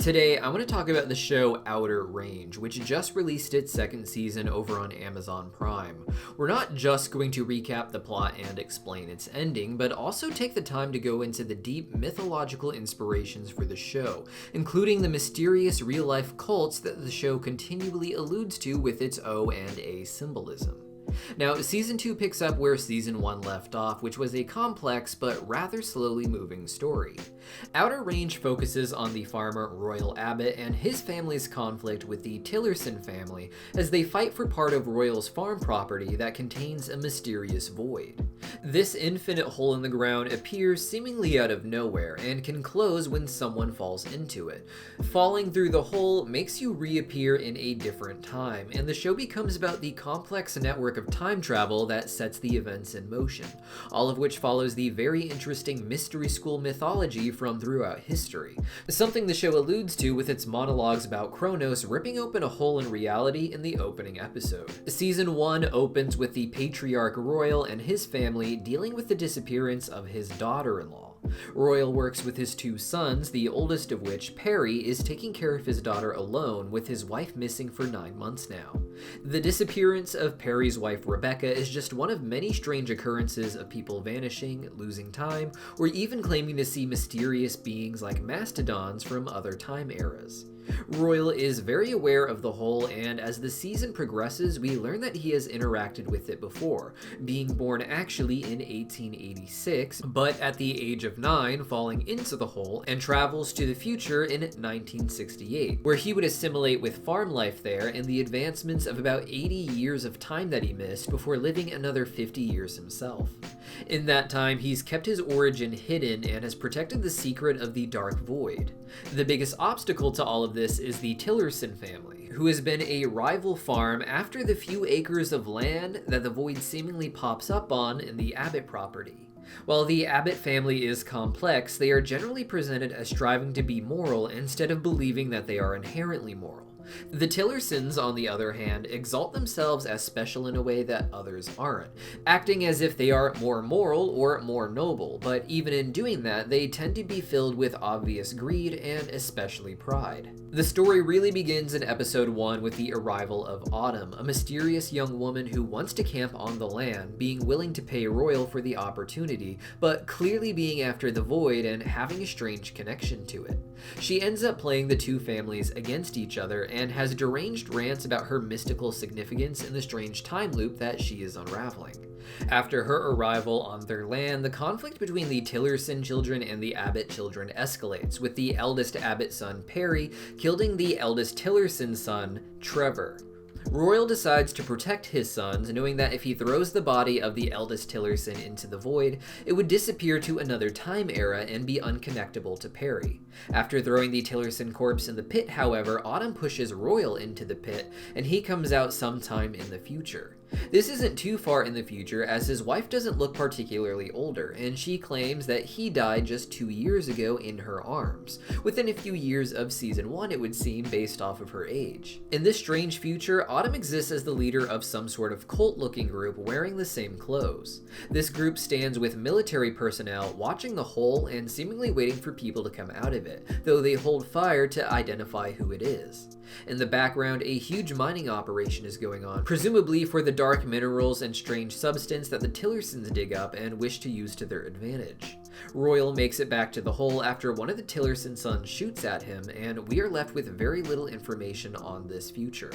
Today, I want to talk about the show Outer Range, which just released its second season over on Amazon Prime. We're not just going to recap the plot and explain its ending, but also take the time to go into the deep mythological inspirations for the show, including the mysterious real-life cults that the show continually alludes to with its O and A symbolism. Now, Season 2 picks up where Season 1 left off, which was a complex but rather slowly moving story. Outer Range focuses on the farmer Royal Abbott and his family's conflict with the Tillerson family as they fight for part of Royal's farm property that contains a mysterious void. This infinite hole in the ground appears seemingly out of nowhere and can close when someone falls into it. Falling through the hole makes you reappear in a different time, and the show becomes about the complex network of time travel that sets the events in motion, all of which follows the very interesting mystery school mythology from throughout history, something the show alludes to with its monologues about Kronos ripping open a hole in reality in the opening episode. Season 1 opens with the patriarch Royal and his family dealing with the disappearance of his daughter-in-law. Royal works with his two sons, the oldest of which, Perry, is taking care of his daughter alone, with his wife missing for 9 months now. The disappearance of Perry's wife Rebecca is just one of many strange occurrences of people vanishing, losing time, or even claiming to see mysterious beings like mastodons from other time eras. Royal is very aware of the hole, and as the season progresses, we learn that he has interacted with it before, being born actually in 1886, but at the age of 9 falling into the hole, and travels to the future in 1968, where he would assimilate with farm life there and the advancements of about 80 years of time that he missed before living another 50 years himself. In that time, he's kept his origin hidden and has protected the secret of the Dark Void. The biggest obstacle to all of this is the Tillerson family, who has been a rival farm after the few acres of land that the Void seemingly pops up on in the Abbott property. While the Abbott family is complex, they are generally presented as striving to be moral instead of believing that they are inherently moral. The Tillersons, on the other hand, exalt themselves as special in a way that others aren't, acting as if they are more moral or more noble, but even in doing that, they tend to be filled with obvious greed and especially pride. The story really begins in episode 1 with the arrival of Autumn, a mysterious young woman who wants to camp on the land, being willing to pay Royal for the opportunity, but clearly being after the Void and having a strange connection to it. She ends up playing the two families against each other and has deranged rants about her mystical significance in the strange time loop that she is unraveling. After her arrival on their land, the conflict between the Tillerson children and the Abbott children escalates, with the eldest Abbott son, Perry, killing the eldest Tillerson son, Trevor. Royal decides to protect his sons, knowing that if he throws the body of the eldest Tillerson into the Void, it would disappear to another time era and be unconnectable to Perry. After throwing the Tillerson corpse in the pit, however, Autumn pushes Royal into the pit, and he comes out sometime in the future. This isn't too far in the future, as his wife doesn't look particularly older, and she claims that he died just 2 years ago in her arms, within a few years of Season 1 it would seem, based off of her age. In this strange future, Autumn exists as the leader of some sort of cult-looking group wearing the same clothes. This group stands with military personnel watching the hole and seemingly waiting for people to come out of it, though they hold fire to identify who it is. In the background, a huge mining operation is going on, presumably for the dark minerals and strange substance that the Tillersons dig up and wish to use to their advantage. Royal makes it back to the hole after one of the Tillerson sons shoots at him, and we are left with very little information on this future.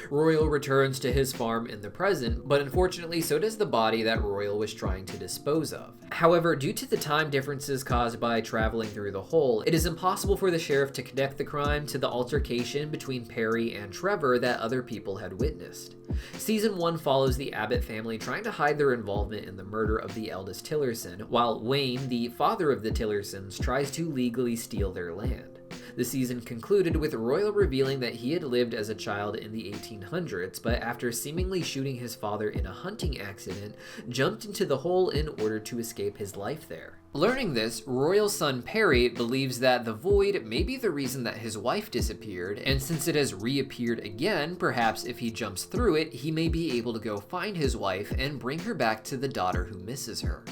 Royal returns to his farm in the present, but unfortunately so does the body that Royal was trying to dispose of. However, due to the time differences caused by traveling through the hole, it is impossible for the sheriff to connect the crime to the altercation between Perry and Trevor that other people had witnessed. Season 1 follows the Abbott family trying to hide their involvement in the murder of the eldest Tillerson, while Wayne, the father of the Tillersons, tries to legally steal their land. The season concluded with Royal revealing that he had lived as a child in the 1800s, but after seemingly shooting his father in a hunting accident, jumped into the hole in order to escape his life there. Learning this, Royal's son Perry believes that the Void may be the reason that his wife disappeared, and since it has reappeared again, perhaps if he jumps through it, he may be able to go find his wife and bring her back to the daughter who misses her.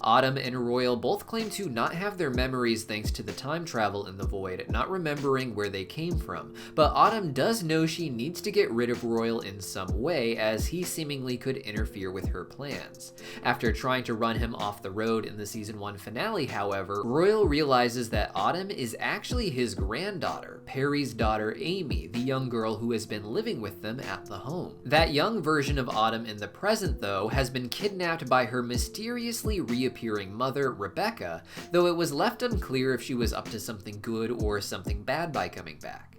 Autumn and Royal both claim to not have their memories thanks to the time travel in the Void, not remembering where they came from, but Autumn does know she needs to get rid of Royal in some way, as he seemingly could interfere with her plans. After trying to run him off the road in the season 1 finale, however, Royal realizes that Autumn is actually his granddaughter, Perry's daughter Amy, the young girl who has been living with them at the home. That young version of Autumn in the present, though, has been kidnapped by her mysteriously reappearing mother, Rebecca, though it was left unclear if she was up to something good or something bad by coming back.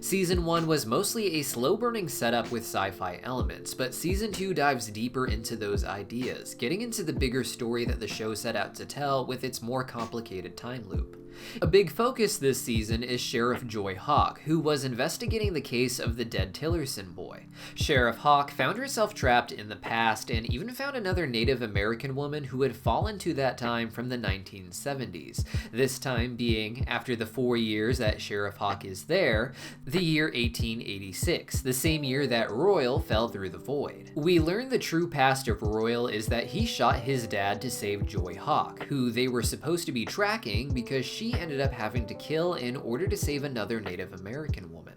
Season 1 was mostly a slow-burning setup with sci-fi elements, but Season 2 dives deeper into those ideas, getting into the bigger story that the show set out to tell with its more complicated time loop. A big focus this season is Sheriff Joy Hawk, who was investigating the case of the dead Tillerson boy. Sheriff Hawk found herself trapped in the past and even found another Native American woman who had fallen to that time from the 1970s, this time being, after the 4 years that Sheriff Hawk is there, the year 1886, the same year that Royal fell through the void. We learn the true past of Royal is that he shot his dad to save Joy Hawk, who they were supposed to be tracking because she ended up having to kill in order to save another Native American woman.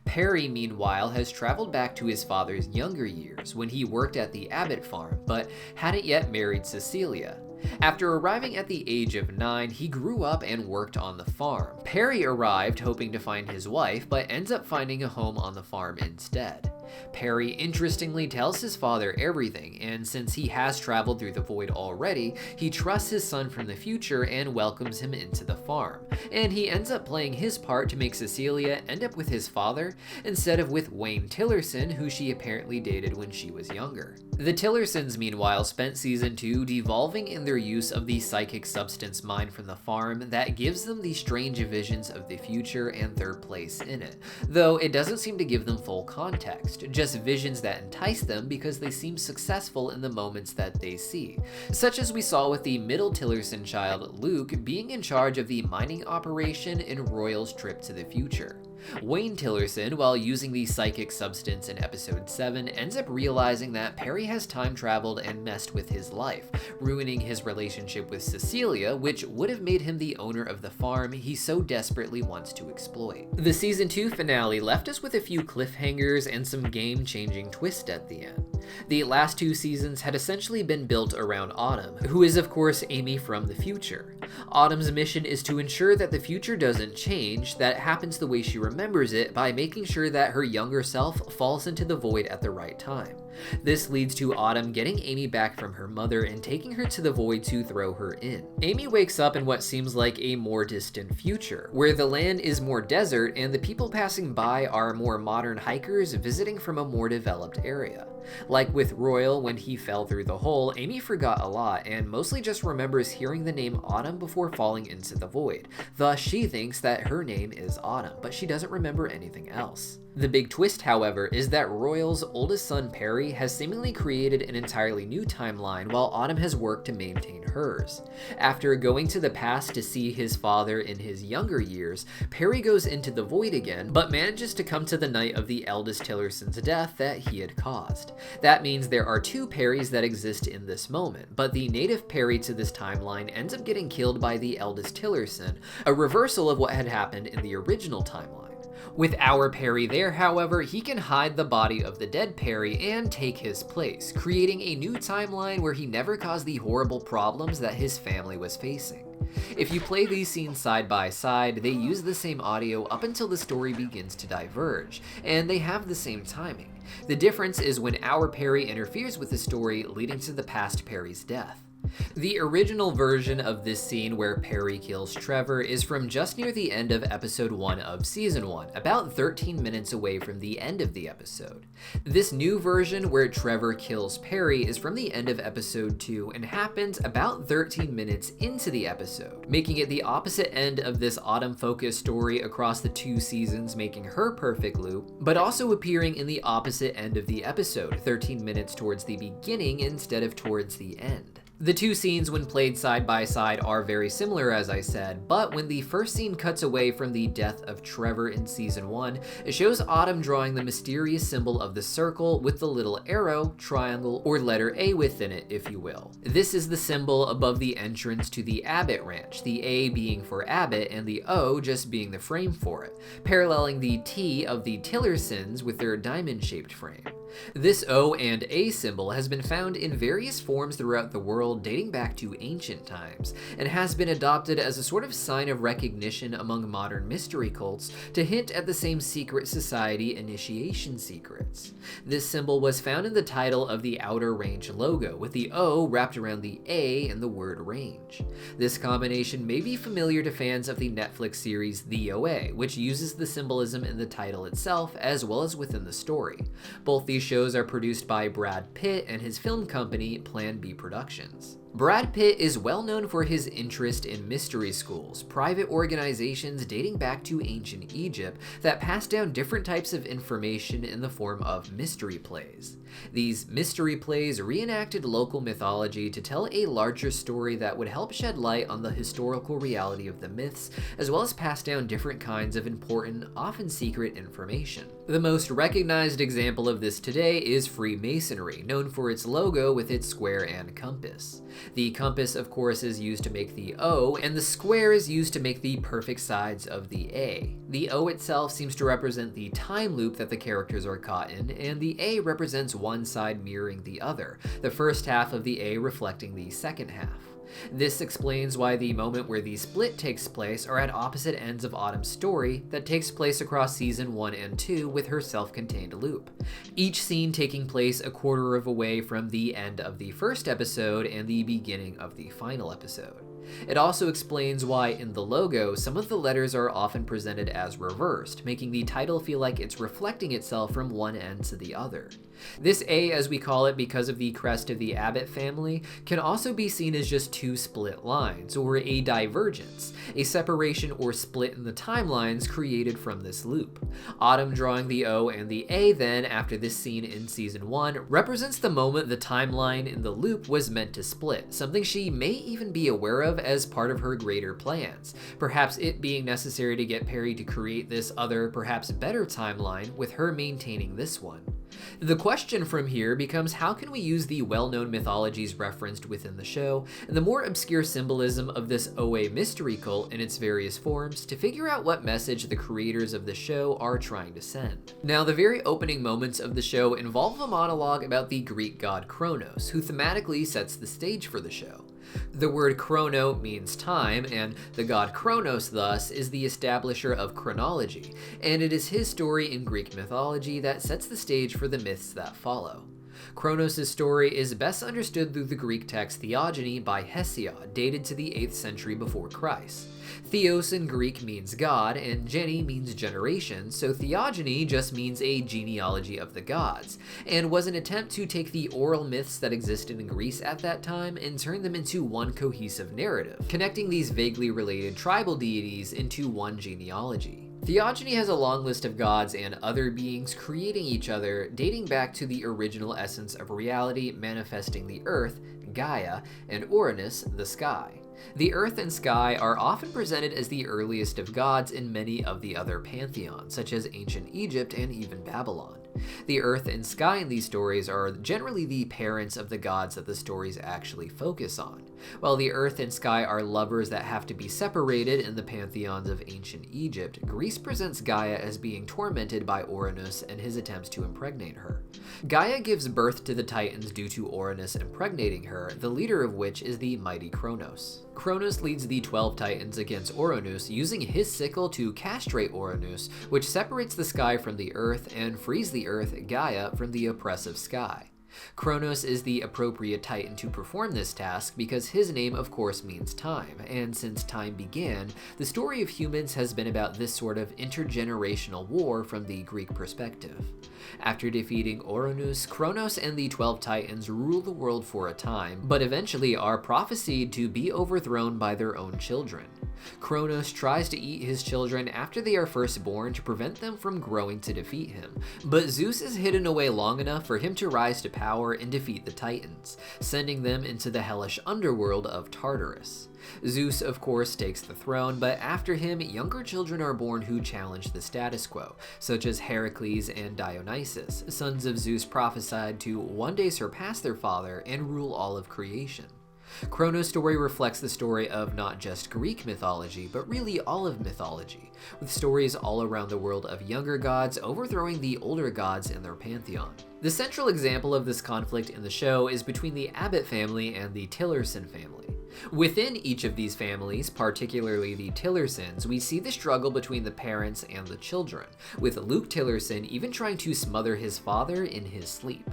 Perry, meanwhile, has traveled back to his father's younger years when he worked at the Abbott farm, but hadn't yet married Cecilia. After arriving at the age of 9, he grew up and worked on the farm. Perry arrived hoping to find his wife, but ends up finding a home on the farm instead. Perry interestingly tells his father everything, and since he has traveled through the void already, he trusts his son from the future and welcomes him into the farm. And he ends up playing his part to make Cecilia end up with his father instead of with Wayne Tillerson, who she apparently dated when she was younger. The Tillersons, meanwhile, spent Season 2 devolving in their use of the psychic substance mined from the farm that gives them the strange visions of the future and their place in it, though it doesn't seem to give them full context, just visions that entice them because they seem successful in the moments that they see, such as we saw with the middle Tillerson child, Luke, being in charge of the mining operation in Royal's trip to the future. Wayne Tillerson, while using the psychic substance in episode 7, ends up realizing that Perry has time traveled and messed with his life, ruining his relationship with Cecilia, which would have made him the owner of the farm he so desperately wants to exploit. The Season 2 finale left us with a few cliffhangers and some game-changing twist at the end. The last 2 seasons had essentially been built around Autumn, who is of course Amy from the future. Autumn's mission is to ensure that the future doesn't change, that it happens the way she remembers it by making sure that her younger self falls into the void at the right time. This leads to Autumn getting Amy back from her mother and taking her to the void to throw her in. Amy wakes up in what seems like a more distant future, where the land is more desert and the people passing by are more modern hikers visiting from a more developed area. Like with Royal, when he fell through the hole, Amy forgot a lot and mostly just remembers hearing the name Autumn before falling into the void. Thus, she thinks that her name is Autumn, but she doesn't remember anything else. The big twist, however, is that Royal's oldest son Perry has seemingly created an entirely new timeline while Autumn has worked to maintain hers. After going to the past to see his father in his younger years, Perry goes into the void again, but manages to come to the night of the eldest Tillerson's death that he had caused. That means there are 2 Perrys that exist in this moment, but the native Perry to this timeline ends up getting killed by the eldest Tillerson, a reversal of what had happened in the original timeline. With our Perry there, however, he can hide the body of the dead Perry and take his place, creating a new timeline where he never caused the horrible problems that his family was facing. If you play these scenes side by side, they use the same audio up until the story begins to diverge, and they have the same timing. The difference is when our Perry interferes with the story, leading to the past Perry's death. The original version of this scene where Perry kills Trevor is from just near the end of episode 1 of season 1, about 13 minutes away from the end of the episode. This new version where Trevor kills Perry is from the end of episode 2 and happens about 13 minutes into the episode, making it the opposite end of this Autumn-focused story across the 2 seasons, making her perfect loop, but also appearing in the opposite end of the episode, 13 minutes towards the beginning instead of towards the end. The two scenes when played side by side are very similar, as I said, but when the first scene cuts away from the death of Trevor in season 1, it shows Autumn drawing the mysterious symbol of the circle with the little arrow, triangle, or letter A within it, if you will. This is the symbol above the entrance to the Abbott Ranch, the A being for Abbott and the O just being the frame for it, paralleling the T of the Tillersons with their diamond-shaped frame. This O and A symbol has been found in various forms throughout the world dating back to ancient times, and has been adopted as a sort of sign of recognition among modern mystery cults to hint at the same secret society initiation secrets. This symbol was found in the title of the Outer Range logo, with the O wrapped around the A and the word range. This combination may be familiar to fans of the Netflix series The OA, which uses the symbolism in the title itself as well as within the story. Both these shows are produced by Brad Pitt and his film company Plan B Productions. Brad Pitt is well known for his interest in mystery schools, private organizations dating back to ancient Egypt that pass down different types of information in the form of mystery plays. These mystery plays reenacted local mythology to tell a larger story that would help shed light on the historical reality of the myths, as well as pass down different kinds of important, often secret information. The most recognized example of this today is Freemasonry, known for its logo with its square and compass. The compass, of course, is used to make the O, and the square is used to make the perfect sides of the A. The O itself seems to represent the time loop that the characters are caught in, and the A represents one side mirroring the other, the first half of the A reflecting the second half. This explains why the moment where the split takes place are at opposite ends of Autumn's story that takes place across season 1 and 2 with her self-contained loop. Each scene taking place a quarter of a way from the end of the first episode and the beginning of the final episode. It also explains why in the logo, some of the letters are often presented as reversed, making the title feel like it's reflecting itself from one end to the other. This A, as we call it because of the crest of the Abbott family, can also be seen as just two split lines, or a divergence, a separation or split in the timelines created from this loop. Autumn drawing the O and the A then, after this scene in season 1, represents the moment the timeline in the loop was meant to split, something she may even be aware of as part of her greater plans, perhaps it being necessary to get Perry to create this other, perhaps better timeline, with her maintaining this one. The question from here becomes, how can we use the well-known mythologies referenced within the show and the more obscure symbolism of this OA mystery cult in its various forms to figure out what message the creators of the show are trying to send? Now, the very opening moments of the show involve a monologue about the Greek god Kronos, who thematically sets the stage for the show. The word chrono means time, and the god Kronos thus is the establisher of chronology, and it is his story in Greek mythology that sets the stage for the myths that follow. Kronos' story is best understood through the Greek text Theogony by Hesiod, dated to the 8th century before Christ. Theos in Greek means God, and geni means generation, so theogony just means a genealogy of the gods, and was an attempt to take the oral myths that existed in Greece at that time and turn them into one cohesive narrative, connecting these vaguely related tribal deities into one genealogy. Theogony has a long list of gods and other beings creating each other, dating back to the original essence of reality manifesting the earth, Gaia, and Uranus, the sky. The earth and sky are often presented as the earliest of gods in many of the other pantheons, such as ancient Egypt and even Babylon. The earth and sky in these stories are generally the parents of the gods that the stories actually focus on. While the earth and sky are lovers that have to be separated in the pantheons of ancient Egypt, Greece presents Gaia as being tormented by Uranus and his attempts to impregnate her. Gaia gives birth to the Titans due to Uranus impregnating her, the leader of which is the mighty Kronos. Kronos leads the 12 Titans against Uranus, using his sickle to castrate Uranus, which separates the sky from the earth and frees the earth, Gaia, from the oppressive sky. Kronos is the appropriate Titan to perform this task because his name of course means time, and since time began, the story of humans has been about this sort of intergenerational war from the Greek perspective. After defeating Uranus, Kronos and the 12 Titans rule the world for a time, but eventually are prophesied to be overthrown by their own children. Kronos tries to eat his children after they are first born to prevent them from growing to defeat him, but Zeus is hidden away long enough for him to rise to power power and defeat the Titans, sending them into the hellish underworld of Tartarus. Zeus, of course, takes the throne, but after him, younger children are born who challenge the status quo, such as Heracles and Dionysus, sons of Zeus prophesied to one day surpass their father and rule all of creation. Kronos' story reflects the story of not just Greek mythology, but really all of mythology, with stories all around the world of younger gods overthrowing the older gods in their pantheon. The central example of this conflict in the show is between the Abbott family and the Tillerson family. Within each of these families, particularly the Tillersons, we see the struggle between the parents and the children, with Luke Tillerson even trying to smother his father in his sleep.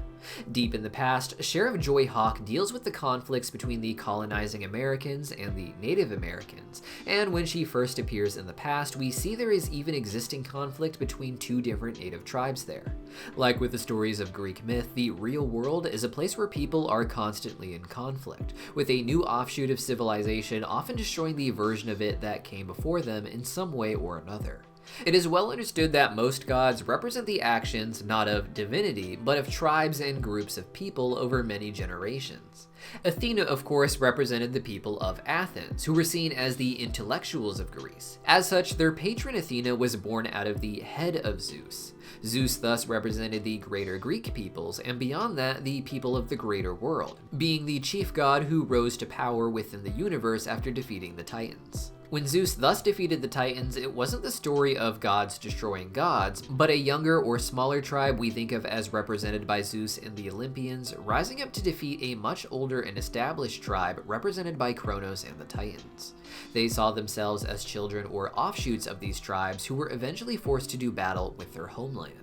Deep in the past, Sheriff Joy Hawk deals with the conflicts between the colonizing Americans and the Native Americans, and when she first appears in the past, we see there is even existing conflict between two different native tribes there. Like with the stories of Greek myth, the real world is a place where people are constantly in conflict, with a new offshoot of civilization often destroying the version of it that came before them in some way or another. It is well understood that most gods represent the actions not of divinity, but of tribes and groups of people over many generations. Athena, of course, represented the people of Athens, who were seen as the intellectuals of Greece. As such, their patron Athena was born out of the head of Zeus. Zeus thus represented the greater Greek peoples, and beyond that, the people of the greater world, being the chief god who rose to power within the universe after defeating the Titans. When Zeus thus defeated the Titans, it wasn't the story of gods destroying gods, but a younger or smaller tribe we think of as represented by Zeus and the Olympians, rising up to defeat a much older and established tribe represented by Kronos and the Titans. They saw themselves as children or offshoots of these tribes who were eventually forced to do battle with their homeland.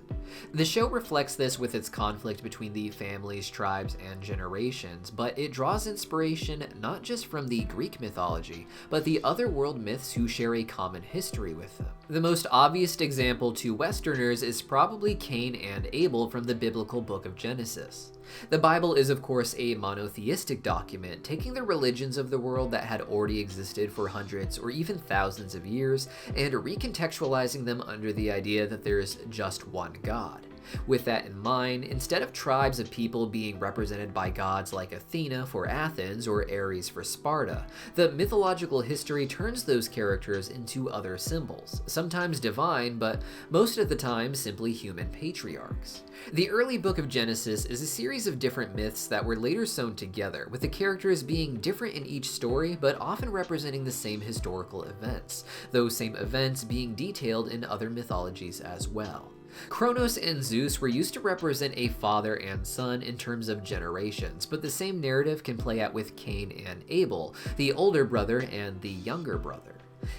The show reflects this with its conflict between the families, tribes, and generations, but it draws inspiration not just from the Greek mythology, but the other world myths who share a common history with them. The most obvious example to Westerners is probably Cain and Abel from the biblical book of Genesis. The Bible is, of course, a monotheistic document, taking the religions of the world that had already existed for hundreds or even thousands of years and recontextualizing them under the idea that there is just one God. With that in mind, instead of tribes of people being represented by gods like Athena for Athens or Ares for Sparta, the mythological history turns those characters into other symbols, sometimes divine, but most of the time simply human patriarchs. The early book of Genesis is a series of different myths that were later sewn together, with the characters being different in each story, but often representing the same historical events, those same events being detailed in other mythologies as well. Kronos and Zeus were used to represent a father and son in terms of generations, but the same narrative can play out with Cain and Abel, the older brother and the younger brother.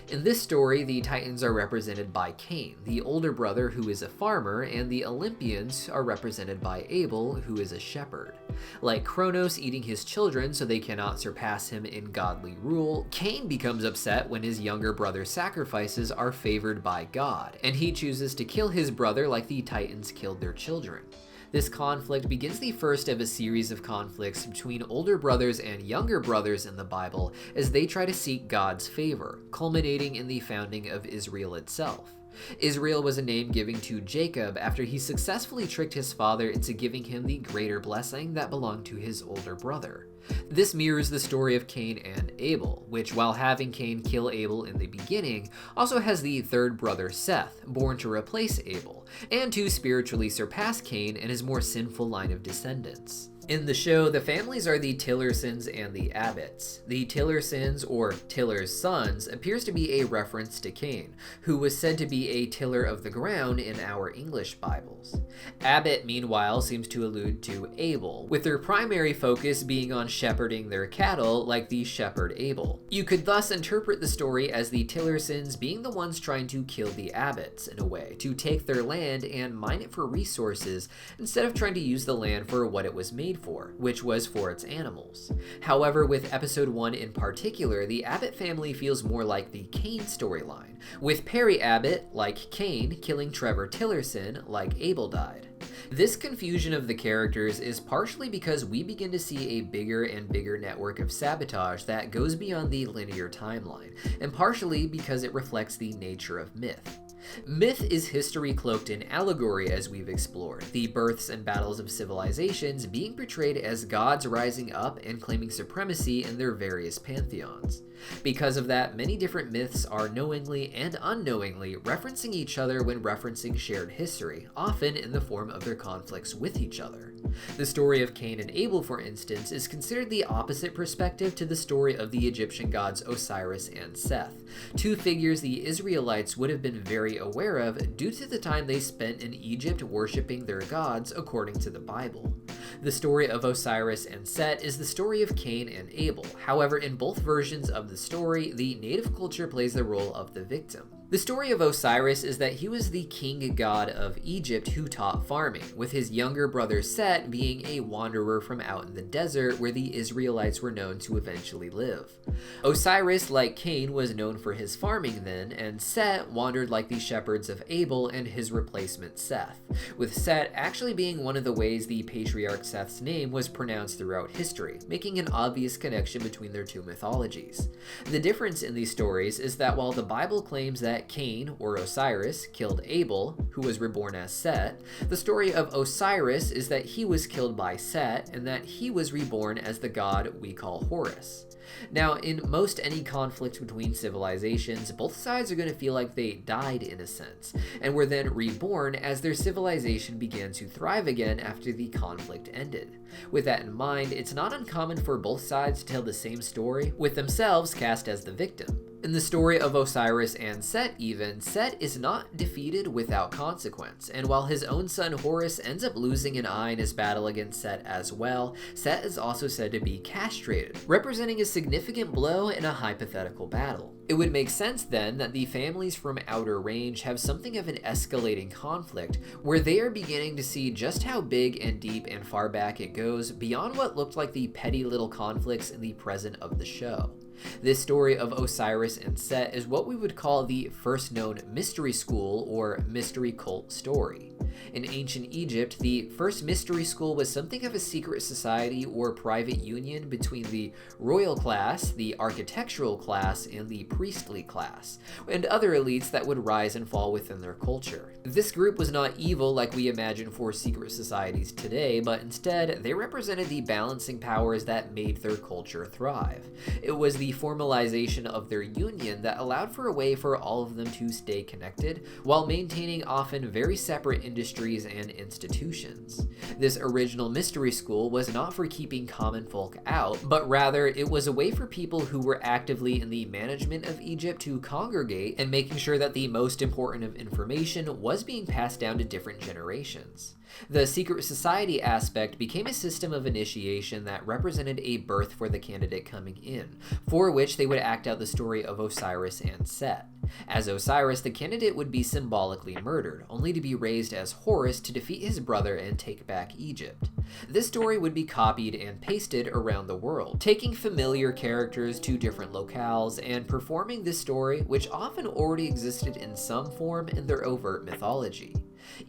In this story, the Titans are represented by Cain, the older brother who is a farmer, and the Olympians are represented by Abel, who is a shepherd. Like Kronos eating his children so they cannot surpass him in godly rule, Cain becomes upset when his younger brother's sacrifices are favored by God, and he chooses to kill his brother like the Titans killed their children. This conflict begins the first of a series of conflicts between older brothers and younger brothers in the Bible as they try to seek God's favor, culminating in the founding of Israel itself. Israel was a name given to Jacob after he successfully tricked his father into giving him the greater blessing that belonged to his older brother. This mirrors the story of Cain and Abel, which, while having Cain kill Abel in the beginning, also has the third brother Seth, born to replace Abel, and to spiritually surpass Cain and his more sinful line of descendants. In the show, the families are the Tillersons and the Abbotts. The Tillersons, or Tiller's sons, appears to be a reference to Cain, who was said to be a tiller of the ground in our English Bibles. Abbott, meanwhile, seems to allude to Abel, with their primary focus being on shepherding their cattle like the shepherd Abel. You could thus interpret the story as the Tillersons being the ones trying to kill the Abbotts, in a way, to take their land and mine it for resources, instead of trying to use the land for what it was made for, which was for its animals. However, with episode 1 in particular, the Abbott family feels more like the Cain storyline, with Perry Abbott, like Cain, killing Trevor Tillerson, like Abel died. This confusion of the characters is partially because we begin to see a bigger and bigger network of sabotage that goes beyond the linear timeline, and partially because it reflects the nature of myth. Myth is history cloaked in allegory, as we've explored, the births and battles of civilizations being portrayed as gods rising up and claiming supremacy in their various pantheons. Because of that, many different myths are knowingly and unknowingly referencing each other when referencing shared history, often in the form of their conflicts with each other. The story of Cain and Abel, for instance, is considered the opposite perspective to the story of the Egyptian gods Osiris and Seth, two figures the Israelites would have been very aware of due to the time they spent in Egypt worshipping their gods according to the Bible. The story of Osiris and Set is the story of Cain and Abel. However, in both versions of the story, the native culture plays the role of the victim. The story of Osiris is that he was the king god of Egypt who taught farming, with his younger brother Set being a wanderer from out in the desert where the Israelites were known to eventually live. Osiris, like Cain, was known for his farming then, and Set wandered like the shepherds of Abel and his replacement Seth, with Set actually being one of the ways the patriarch Seth's name was pronounced throughout history, making an obvious connection between their two mythologies. The difference in these stories is that while the Bible claims that Cain, or Osiris, killed Abel, who was reborn as Set, the story of Osiris is that he was killed by Set and that he was reborn as the god we call Horus. Now, in most any conflict between civilizations, both sides are going to feel like they died in a sense, and were then reborn as their civilization began to thrive again after the conflict ended. With that in mind, it's not uncommon for both sides to tell the same story, with themselves cast as the victim. In the story of Osiris and Set even, Set is not defeated without consequence, and while his own son Horus ends up losing an eye in his battle against Set as well, Set is also said to be castrated, representing a significant blow in a hypothetical battle. It would make sense then that the families from Outer Range have something of an escalating conflict, where they are beginning to see just how big and deep and far back it goes beyond what looked like the petty little conflicts in the present of the show. This story of Osiris and Set is what we would call the first known mystery school or mystery cult story. In ancient Egypt, the first mystery school was something of a secret society or private union between the royal class, the architectural class, and the priestly class, and other elites that would rise and fall within their culture. This group was not evil like we imagine for secret societies today, but instead they represented the balancing powers that made their culture thrive. It was the formalization of their union that allowed for a way for all of them to stay connected, while maintaining often very separate industries and institutions. This original mystery school was not for keeping common folk out, but rather it was a way for people who were actively in the management of Egypt to congregate and making sure that the most important of information was being passed down to different generations. The secret society aspect became a system of initiation that represented a birth for the candidate coming in, for which they would act out the story of Osiris and Set. As Osiris, the candidate would be symbolically murdered, only to be raised as Horus to defeat his brother and take back Egypt. This story would be copied and pasted around the world, taking familiar characters to different locales and performing this story, which often already existed in some form in their overt mythology.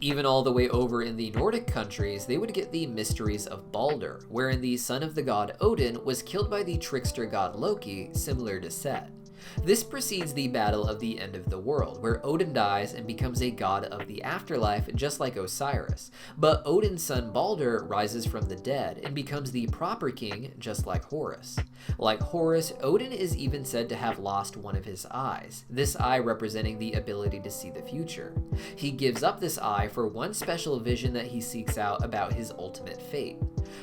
Even all the way over in the Nordic countries, they would get the Mysteries of Balder, wherein the son of the god Odin was killed by the trickster god Loki, similar to Set. This precedes the Battle of the End of the World, where Odin dies and becomes a god of the afterlife just like Osiris, but Odin's son Balder rises from the dead and becomes the proper king just like Horus. Like Horus, Odin is even said to have lost one of his eyes, this eye representing the ability to see the future. He gives up this eye for one special vision that he seeks out about his ultimate fate.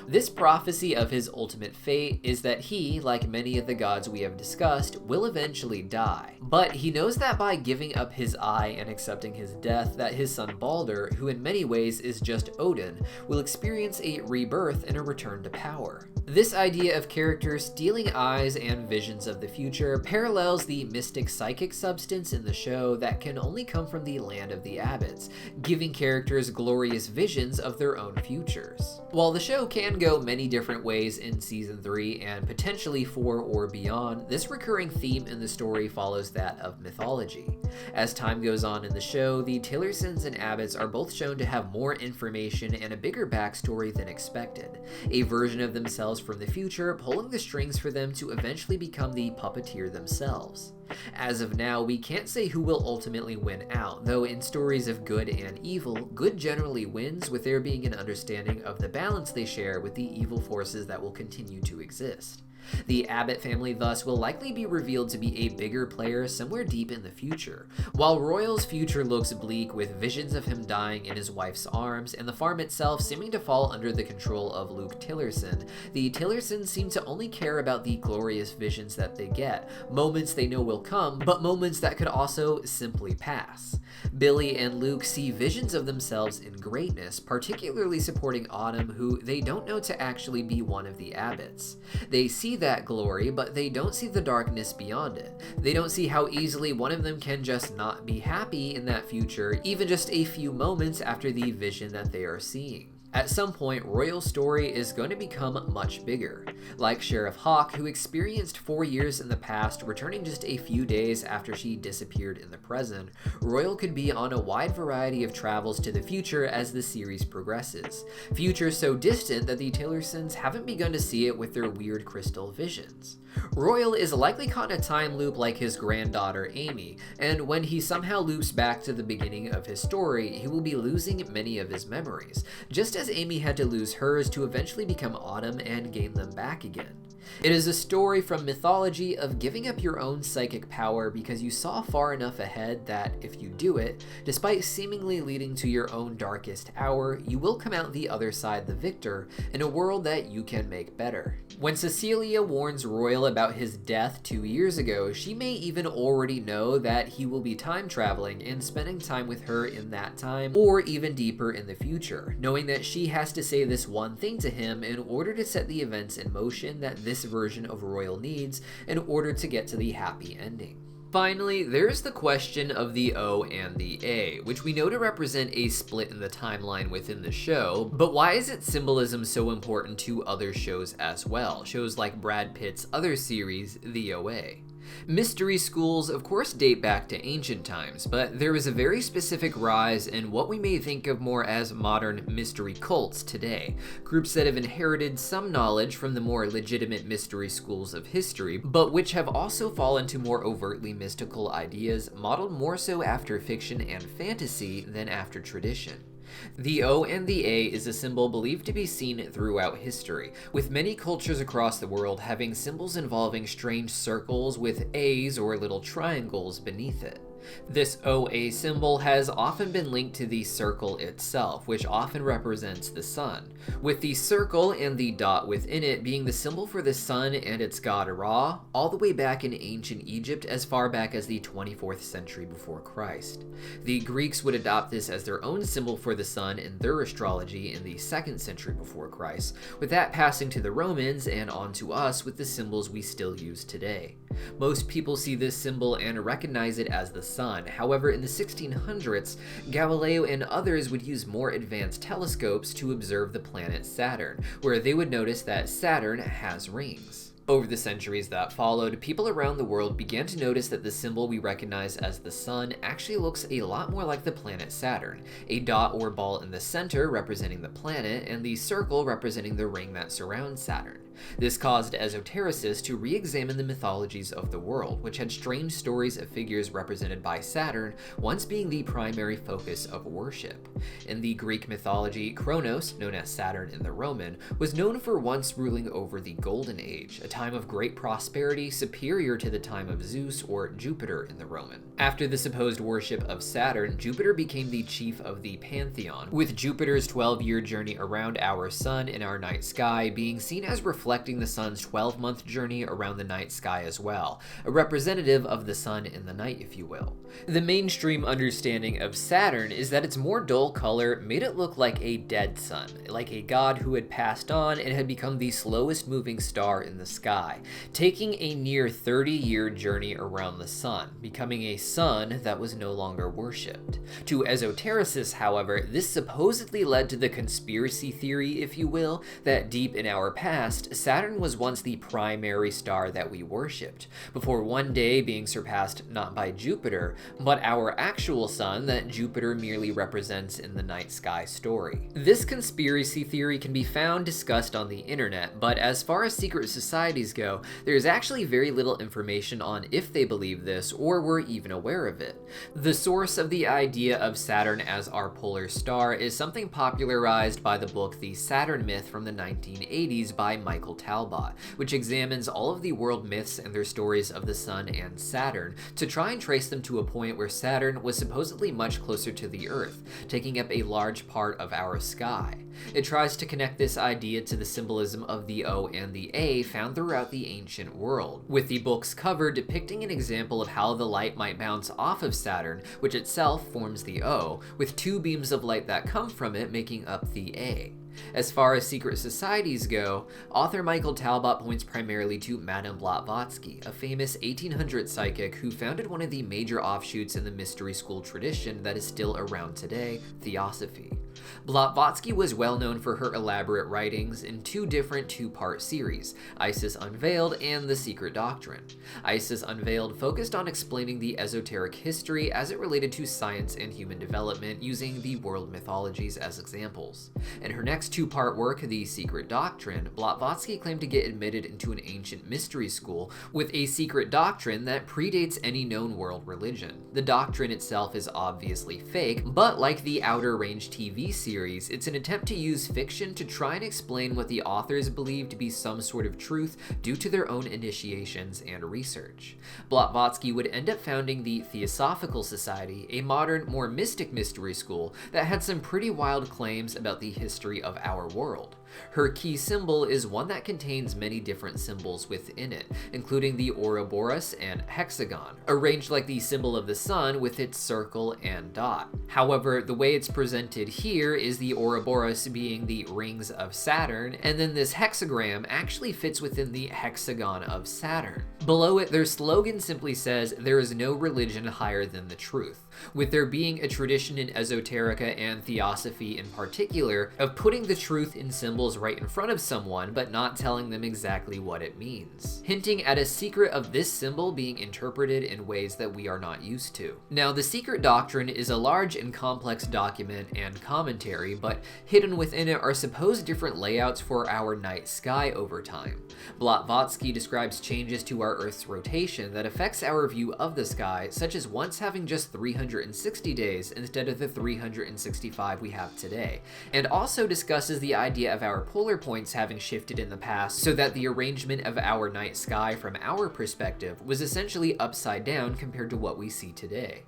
This prophecy of his ultimate fate is that he, like many of the gods we have discussed, will eventually die. But he knows that by giving up his eye and accepting his death, that his son Balder, who in many ways is just Odin, will experience a rebirth and a return to power. This idea of characters stealing eyes and visions of the future parallels the mystic psychic substance in the show that can only come from the land of the abbots, giving characters glorious visions of their own futures. While the show can go many different ways in Season 3 and potentially 4 or beyond, this recurring theme in the story follows that of mythology. As time goes on in the show, the Tillersons and Abbotts are both shown to have more information and a bigger backstory than expected, a version of themselves from the future pulling the strings for them to eventually become the puppeteer themselves. As of now, we can't say who will ultimately win out, though in stories of good and evil, good generally wins, with there being an understanding of the balance they share with the evil forces that will continue to exist. The Abbott family thus will likely be revealed to be a bigger player somewhere deep in the future. While Royal's future looks bleak, with visions of him dying in his wife's arms and the farm itself seeming to fall under the control of Luke Tillerson, the Tillersons seem to only care about the glorious visions that they get, moments they know will come, but moments that could also simply pass. Billy and Luke see visions of themselves in greatness, particularly supporting Autumn, who they don't know to actually be one of the Abbotts. They see that glory, but they don't see the darkness beyond it. They don't see how easily one of them can just not be happy in that future, even just a few moments after the vision that they are seeing. At some point, Royal's story is going to become much bigger. Like Sheriff Hawk, who experienced 4 years in the past, returning just a few days after she disappeared in the present, Royal could be on a wide variety of travels to the future as the series progresses. Futures so distant that the Tillersons haven't begun to see it with their weird crystal visions. Royal is likely caught in a time loop like his granddaughter Amy, and when he somehow loops back to the beginning of his story, he will be losing many of his memories, just as Amy had to lose hers to eventually become Autumn and gain them back again. It is a story from mythology of giving up your own psychic power because you saw far enough ahead that, if you do it, despite seemingly leading to your own darkest hour, you will come out the other side the victor in a world that you can make better. When Cecilia warns Royal about his death 2 years ago, she may even already know that he will be time traveling and spending time with her in that time, or even deeper in the future, knowing that she has to say this one thing to him in order to set the events in motion that this version of Royal needs in order to get to the happy ending. Finally, there's the question of the O and the A, which we know to represent a split in the timeline within the show, but why is its symbolism so important to other shows as well? Shows like Brad Pitt's other series, The OA. Mystery schools of course date back to ancient times, but there is a very specific rise in what we may think of more as modern mystery cults today, groups that have inherited some knowledge from the more legitimate mystery schools of history, but which have also fallen to more overtly mystical ideas, modeled more so after fiction and fantasy than after tradition. The O and the A is a symbol believed to be seen throughout history, with many cultures across the world having symbols involving strange circles with A's or little triangles beneath it. This OA symbol has often been linked to the circle itself, which often represents the sun, with the circle and the dot within it being the symbol for the sun and its god Ra, all the way back in ancient Egypt as far back as the 24th century before Christ. The Greeks would adopt this as their own symbol for the sun in their astrology in the 2nd century before Christ, with that passing to the Romans and on to us with the symbols we still use today. Most people see this symbol and recognize it as the sun. However, in the 1600s, Galileo and others would use more advanced telescopes to observe the planet Saturn, where they would notice that Saturn has rings. Over the centuries that followed, people around the world began to notice that the symbol we recognize as the sun actually looks a lot more like the planet Saturn, a dot or ball in the center representing the planet, and the circle representing the ring that surrounds Saturn. This caused esotericists to re-examine the mythologies of the world, which had strange stories of figures represented by Saturn once being the primary focus of worship. In the Greek mythology, Kronos, known as Saturn in the Roman, was known for once ruling over the Golden Age, a time of great prosperity superior to the time of Zeus or Jupiter in the Roman. After the supposed worship of Saturn, Jupiter became the chief of the pantheon, with Jupiter's 12-year journey around our sun in our night sky being seen as reflecting the sun's 12-month journey around the night sky as well, a representative of the sun in the night, if you will. The mainstream understanding of Saturn is that its more dull color made it look like a dead sun, like a god who had passed on and had become the slowest moving star in the sky, taking a near 30-year journey around the sun, becoming a sun that was no longer worshipped. To esotericists, however, this supposedly led to the conspiracy theory, if you will, that deep in our past, Saturn was once the primary star that we worshipped, before one day being surpassed not by Jupiter, but our actual sun that Jupiter merely represents in the night sky story. This conspiracy theory can be found discussed on the internet, but as far as secret societies go, there is actually very little information on if they believe this or were even aware of it. The source of the idea of Saturn as our polar star is something popularized by the book The Saturn Myth from the 1980s by Michael Talbot, which examines all of the world myths and their stories of the Sun and Saturn to try and trace them to a point where Saturn was supposedly much closer to the Earth, taking up a large part of our sky. It tries to connect this idea to the symbolism of the O and the A found throughout the ancient world, with the book's cover depicting an example of how the light might bounce off of Saturn, which itself forms the O, with two beams of light that come from it making up the A. As far as secret societies go, author Michael Talbot points primarily to Madame Blavatsky, a famous 1800 psychic who founded one of the major offshoots in the mystery school tradition that is still around today, Theosophy. Blavatsky was well known for her elaborate writings in two different two-part series, Isis Unveiled and The Secret Doctrine. Isis Unveiled focused on explaining the esoteric history as it related to science and human development using the world mythologies as examples. In her next two-part work, The Secret Doctrine, Blavatsky claimed to get admitted into an ancient mystery school with a secret doctrine that predates any known world religion. The doctrine itself is obviously fake, but like the Outer Range TV series, it's an attempt to use fiction to try and explain what the authors believe to be some sort of truth due to their own initiations and research. Blavatsky would end up founding the Theosophical Society, a modern, more mystic mystery school that had some pretty wild claims about the history of our world. Her key symbol is one that contains many different symbols within it, including the Ouroboros and hexagon, arranged like the symbol of the sun with its circle and dot. However, the way it's presented here is the Ouroboros being the rings of Saturn, and then this hexagram actually fits within the hexagon of Saturn. Below it, their slogan simply says, "There is no religion higher than the truth," with there being a tradition in esoterica and theosophy in particular of putting the truth in symbols right in front of someone but not telling them exactly what it means, hinting at a secret of this symbol being interpreted in ways that we are not used to. Now, The Secret Doctrine is a large and complex document and commentary, but hidden within it are supposed different layouts for our night sky over time. Blavatsky describes changes to our Earth's rotation that affects our view of the sky, such as once having just 360 days instead of the 365 we have today, and also discusses the idea of our polar points having shifted in the past so that the arrangement of our night sky from our perspective was essentially upside down compared to what we see today.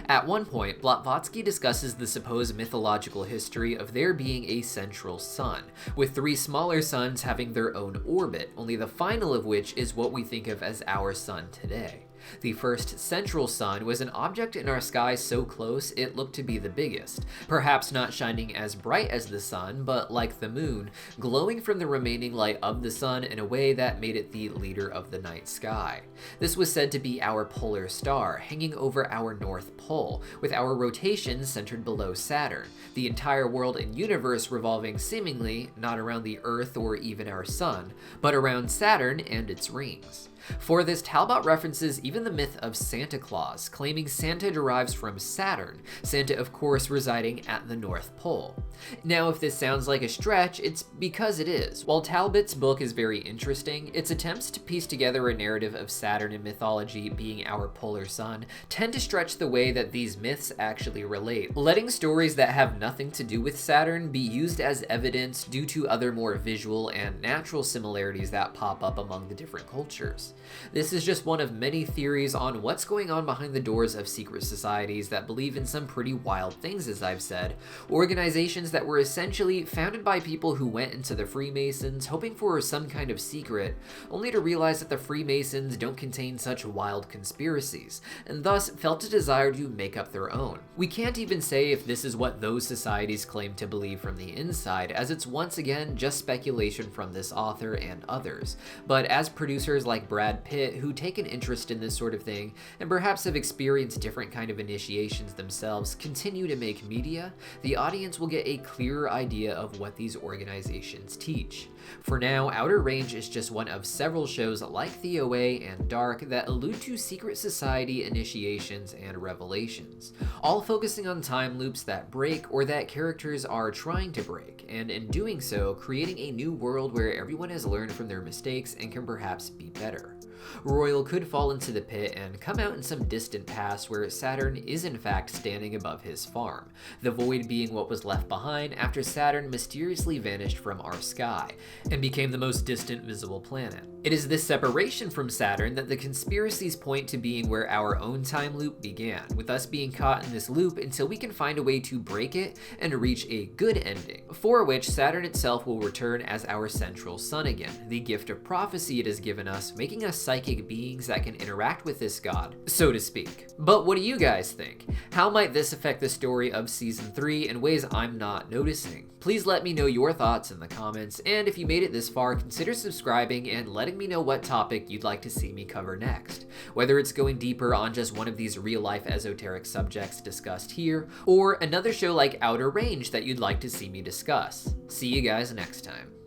At one point, Blavatsky discusses the supposed mythological history of there being a central sun, with three smaller suns having their own orbit, only the final of which is what we think of as our sun today. The first central sun was an object in our sky so close it looked to be the biggest, perhaps not shining as bright as the sun, but like the moon, glowing from the remaining light of the sun in a way that made it the leader of the night sky. This was said to be our polar star, hanging over our North Pole, with our rotation centered below Saturn, the entire world and universe revolving seemingly not around the Earth or even our sun, but around Saturn and its rings. For this, Talbot references even the myth of Santa Claus, claiming Santa derives from Saturn, Santa of course residing at the North Pole. Now, if this sounds like a stretch, it's because it is. While Talbot's book is very interesting, its attempts to piece together a narrative of Saturn and mythology being our polar sun tend to stretch the way that these myths actually relate, letting stories that have nothing to do with Saturn be used as evidence due to other more visual and natural similarities that pop up among the different cultures. This is just one of many theories on what's going on behind the doors of secret societies that believe in some pretty wild things, as I've said. Organizations that were essentially founded by people who went into the Freemasons hoping for some kind of secret, only to realize that the Freemasons don't contain such wild conspiracies, and thus felt a desire to make up their own. We can't even say if this is what those societies claim to believe from the inside, as it's once again just speculation from this author and others. But as producers like Brad Brad Pitt who take an interest in this sort of thing and perhaps have experienced different kind of initiations themselves continue to make media, the audience will get a clearer idea of what these organizations teach. For now, Outer Range is just one of several shows like The OA and Dark that allude to secret society initiations and revelations, all focusing on time loops that break or that characters are trying to break, and in doing so, creating a new world where everyone has learned from their mistakes and can perhaps be better. Royal could fall into the pit and come out in some distant past where Saturn is in fact standing above his farm, the void being what was left behind after Saturn mysteriously vanished from our sky and became the most distant visible planet. It is this separation from Saturn that the conspiracies point to being where our own time loop began, with us being caught in this loop until we can find a way to break it and reach a good ending, for which Saturn itself will return as our central sun again, the gift of prophecy it has given us, making us psychic beings that can interact with this god, so to speak. But what do you guys think? How might this affect the story of Season 3 in ways I'm not noticing? Please let me know your thoughts in the comments, and if you made it this far, consider subscribing and letting me know what topic you'd like to see me cover next, whether it's going deeper on just one of these real-life esoteric subjects discussed here, or another show like Outer Range that you'd like to see me discuss. See you guys next time.